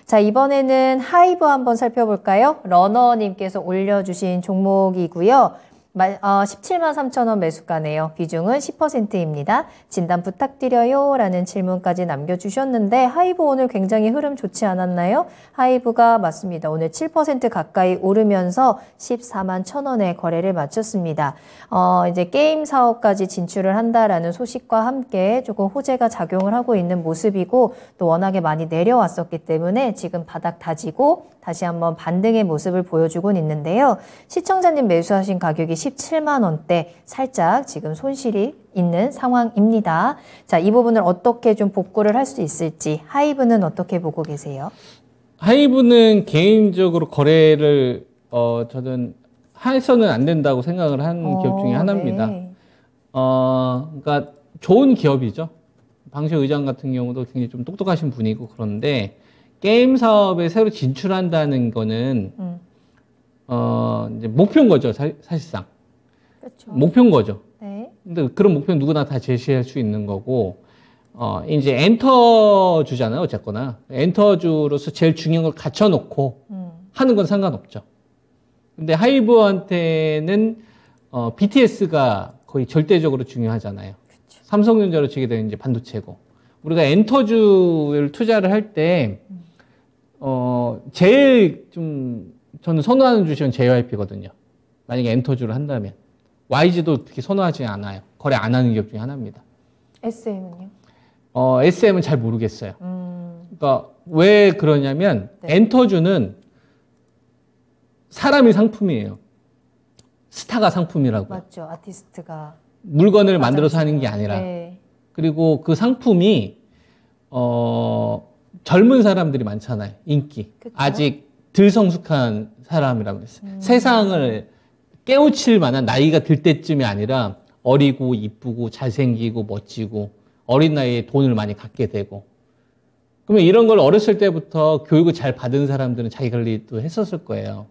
자, 이번에는 하이브 한번 살펴볼까요? 러너님께서 올려주신 종목이고요. 17만 3천 원 매수가네요. 비중은 10%입니다. 진단 부탁드려요 라는 질문까지 남겨주셨는데 하이브 오늘 굉장히 흐름 좋지 않았나요? 하이브가 맞습니다. 오늘 7% 가까이 오르면서 14만 1천 원에 거래를 마쳤습니다. 이제 게임 사업까지 진출을 한다라는 소식과 함께 조금 호재가 작용을 하고 있는 모습이고 또 워낙에 많이 내려왔었기 때문에 지금 바닥 다지고 다시 한번 반등의 모습을 보여주고 있는데요. 시청자님 매수하신 가격이 17만 원대 살짝 지금 손실이 있는 상황입니다. 자, 이 부분을 어떻게 좀 복구를 할 수 있을지 하이브는 어떻게 보고 계세요? 하이브는 개인적으로 거래를 저는 해서는 안 된다고 생각을 하는 기업 중에 하나입니다. 네. 그러니까 좋은 기업이죠. 방시호 의장 같은 경우도 굉장히 좀 똑똑하신 분이고 그런데 게임 사업에 새로 진출한다는 거는 이제 목표인 거죠, 사실상. 그렇죠. 목표인 거죠. 네. 근데 그런 목표는 누구나 다 제시할 수 있는 거고, 이제 엔터주잖아요, 어쨌거나. 엔터주로서 제일 중요한 걸 갖춰놓고 하는 건 상관없죠. 근데 하이브한테는, BTS가 거의 절대적으로 중요하잖아요. 그쵸. 삼성전자로 치게 되는 이제 반도체고. 우리가 엔터주를 투자를 할 때, 제일 좀, 저는 선호하는 주식은 JYP거든요. 만약에 엔터주를 한다면. YG도 특히 선호하지 않아요. 거래 안 하는 기업 중에 하나입니다. SM은요? SM은 잘 모르겠어요. 그러니까 왜 그러냐면, 네. 엔터주는 사람이 상품이에요. 스타가 상품이라고. 맞죠. 아티스트가. 물건을 만들어서 하는 게 아니라. 네. 그리고 그 상품이, 젊은 사람들이 많잖아요. 인기. 그쵸? 아직 덜 성숙한 사람이라고 했어요. 세상을 깨우칠 만한 나이가 들 때쯤이 아니라 어리고 이쁘고 잘생기고 멋지고 어린 나이에 돈을 많이 갖게 되고. 그러면 이런 걸 어렸을 때부터 교육을 잘 받은 사람들은 자기 관리도 했었을 거예요.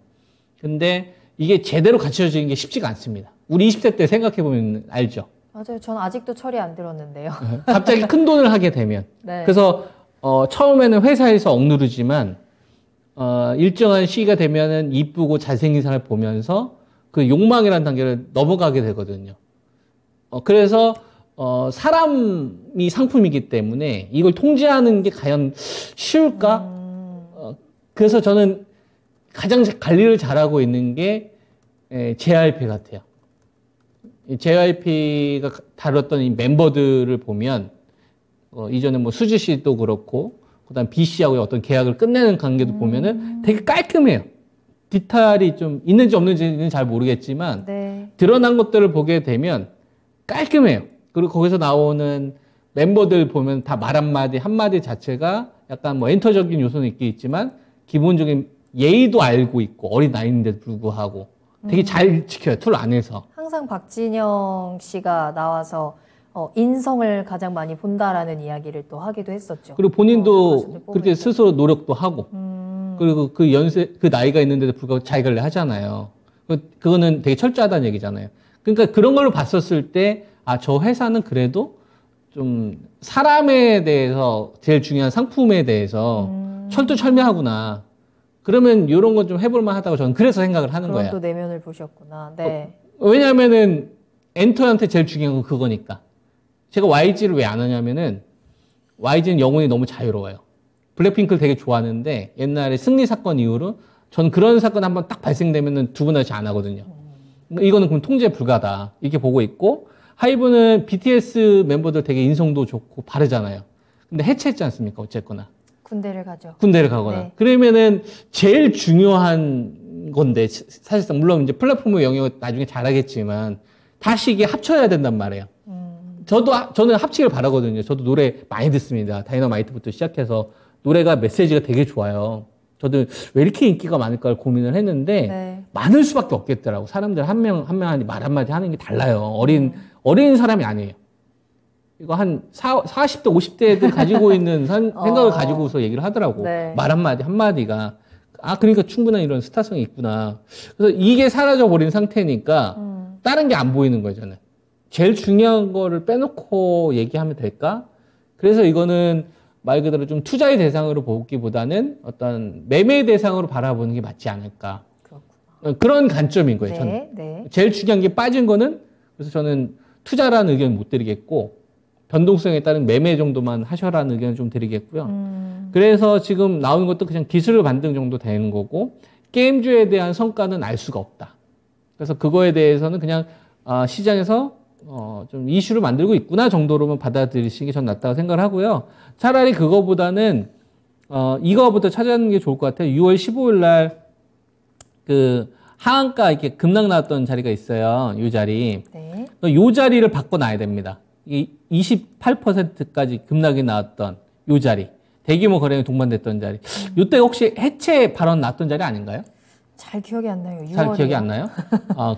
근데 이게 제대로 갖춰지는 게 쉽지가 않습니다. 우리 20대 때 생각해보면 알죠. 맞아요. 전 아직도 철이 안 들었는데요. 갑자기 큰 돈을 하게 되면. 네. 그래서 처음에는 회사에서 억누르지만 일정한 시기가 되면은 이쁘고 잘생긴 사람을 보면서 그 욕망이라는 단계를 넘어가게 되거든요. 그래서 사람이 상품이기 때문에 이걸 통제하는 게 과연 쉬울까? 그래서 저는 가장 관리를 잘하고 있는 게 JYP 같아요. JYP가 다뤘던 이 멤버들을 보면 이전에 뭐 수지 씨도 그렇고 그다음 B 씨하고의 어떤 계약을 끝내는 관계도 보면은 되게 깔끔해요. 디테일이 좀 있는지 없는지는 잘 모르겠지만 네. 드러난 것들을 보게 되면 깔끔해요. 그리고 거기서 나오는 멤버들 보면 다 말 한마디 한마디 자체가 약간 뭐 엔터적인 요소는 있겠지만 기본적인 예의도 알고 있고 어린 나이인데도 불구하고 되게 잘 지켜요. 툴 안에서. 항상 박진영 씨가 나와서 인성을 가장 많이 본다라는 이야기를 또 하기도 했었죠. 그리고 본인도 가수들 뽑을 그렇게 때. 스스로 노력도 하고 그리고 그 그 나이가 있는데도 불구하고 자기 관리 하잖아요. 그거는 되게 철저하다는 얘기잖아요. 그러니까 그런 걸로 봤었을 때, 저 회사는 그래도 좀 사람에 대해서 제일 중요한 상품에 대해서 철두철미하구나. 그러면 이런 건 좀 해볼만 하다고 저는 그래서 생각을 하는 그런 거예요. 또 내면을 보셨구나. 네. 왜냐하면은 엔터한테 제일 중요한 건 그거니까. 제가 YG를 왜 안 하냐면은 YG는 영혼이 너무 자유로워요. 블랙핑크를 되게 좋아하는데 옛날에 승리 사건 이후로 저는 그런 사건 한번 딱 발생되면은 두 분 다시 안 하거든요. 이거는 그럼 통제 불가다. 이렇게 보고 있고 하이브는 BTS 멤버들 되게 인성도 좋고 바르잖아요. 근데 해체했지 않습니까? 어쨌거나. 군대를 가죠. 군대를 가거나. 네. 그러면은 제일 중요한 건데 사실상 물론 이제 플랫폼의 영역을 나중에 잘하겠지만 다시 이게 합쳐야 된단 말이에요. 저는 합치기를 바라거든요. 저도 노래 많이 듣습니다. 다이너마이트부터 시작해서 노래가 메시지가 되게 좋아요. 저도 왜 이렇게 인기가 많을까 고민을 했는데 네. 많을 수밖에 없겠더라고. 사람들 한 명 한 명 말 한마디 하는 게 달라요. 어린 사람이 아니에요. 이거 한 40대, 50대들 가지고 있는 생각을 가지고서 얘기를 하더라고. 네. 말 한마디, 한마디가. 그러니까 충분한 이런 스타성이 있구나. 그래서 이게 사라져버린 상태니까 다른 게 안 보이는 거예요, 저는. 제일 중요한 거를 빼놓고 얘기하면 될까? 그래서 이거는 말 그대로 좀 투자의 대상으로 보기보다는 어떤 매매 대상으로 바라보는 게 맞지 않을까. 그렇구나. 그런 관점인 거예요. 저는. 네, 네. 제일 중요한 게 빠진 거는 그래서 저는 투자라는 의견 못 드리겠고 변동성에 따른 매매 정도만 하셔라는 의견을 좀 드리겠고요. 그래서 지금 나오는 것도 그냥 기술 반등 정도 되는 거고 게임주에 대한 성과는 알 수가 없다. 그래서 그거에 대해서는 그냥 시장에서 좀 이슈를 만들고 있구나 정도로만 받아들이시는 게 전 낫다고 생각을 하고요. 차라리 그거보다는 이거부터 찾아내는 게 좋을 것 같아요. 6월 15일 날 그 하한가 이렇게 급락 나왔던 자리가 있어요. 이 자리. 네. 이 자리를 바꿔놔야 됩니다. 이 28%까지 급락이 나왔던 이 자리. 대규모 거래가 동반됐던 자리. 이때 혹시 해체 발언 났던 자리 아닌가요? 잘 기억이 안 나요. 6월이요. 잘 기억이 안 나요?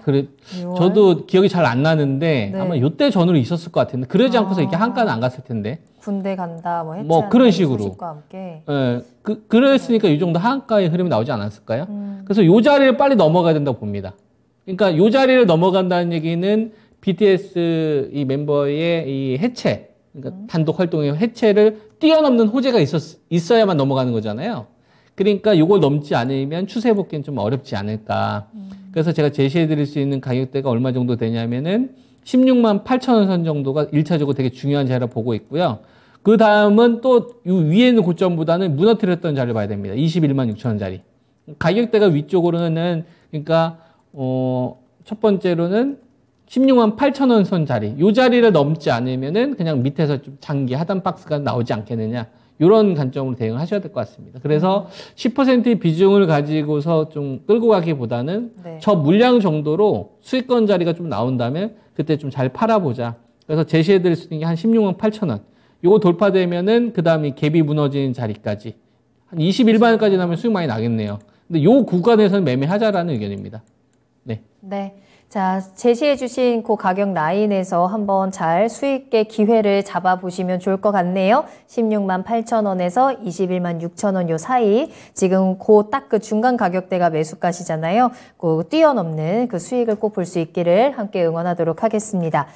그래. 6월? 저도 기억이 잘 안 나는데 네. 아마 이때 전후로 있었을 것 같은데 그러지 않고서 이렇게 한가는 안 갔을 텐데. 군대 간다, 뭐 해체한다, 뭐 그런 식으로. 소식과 함께. 예, 그랬으니까 이 정도 하한가의 흐름이 나오지 않았을까요? 그래서 이 자리를 빨리 넘어가야 된다고 봅니다. 그러니까 이 자리를 넘어간다는 얘기는 BTS 이 멤버의 이 해체, 그러니까 단독 활동의 해체를 뛰어넘는 호재가 있어야만 넘어가는 거잖아요. 그러니까 이걸 넘지 않으면 추세 복귀는 좀 어렵지 않을까. 그래서 제가 제시해 드릴 수 있는 가격대가 얼마 정도 되냐면은 16만 8천 원 선 정도가 1차적으로 되게 중요한 자리라 보고 있고요. 그 다음은 또 이 위에 있는 고점보다는 무너뜨렸던 자리를 봐야 됩니다. 21만 6천 원 자리. 가격대가 위쪽으로는 그러니까 첫 번째로는 16만 8천 원 선 자리. 이 자리를 넘지 않으면은 그냥 밑에서 좀 장기 하단 박스가 나오지 않겠느냐. 이런 관점으로 대응을 하셔야 될 것 같습니다. 그래서 10%의 비중을 가지고서 좀 끌고 가기보다는 네. 저 물량 정도로 수익권 자리가 좀 나온다면 그때 좀 잘 팔아보자. 그래서 제시해 드릴 수 있는 게 한 16만 8천 원. 요거 돌파되면은 그 다음에 갭이 무너지는 자리까지 한 21만원까지 나면 수익 많이 나겠네요. 근데 요 구간에서는 매매하자라는 의견입니다. 네. 네. 자, 제시해주신 그 가격 라인에서 한번 잘 수익의 기회를 잡아보시면 좋을 것 같네요. 16만 8천 원에서 21만 6천 원 요 사이. 지금 딱 그 중간 가격대가 매수가시잖아요. 그 뛰어넘는 그 수익을 꼭 볼 수 있기를 함께 응원하도록 하겠습니다.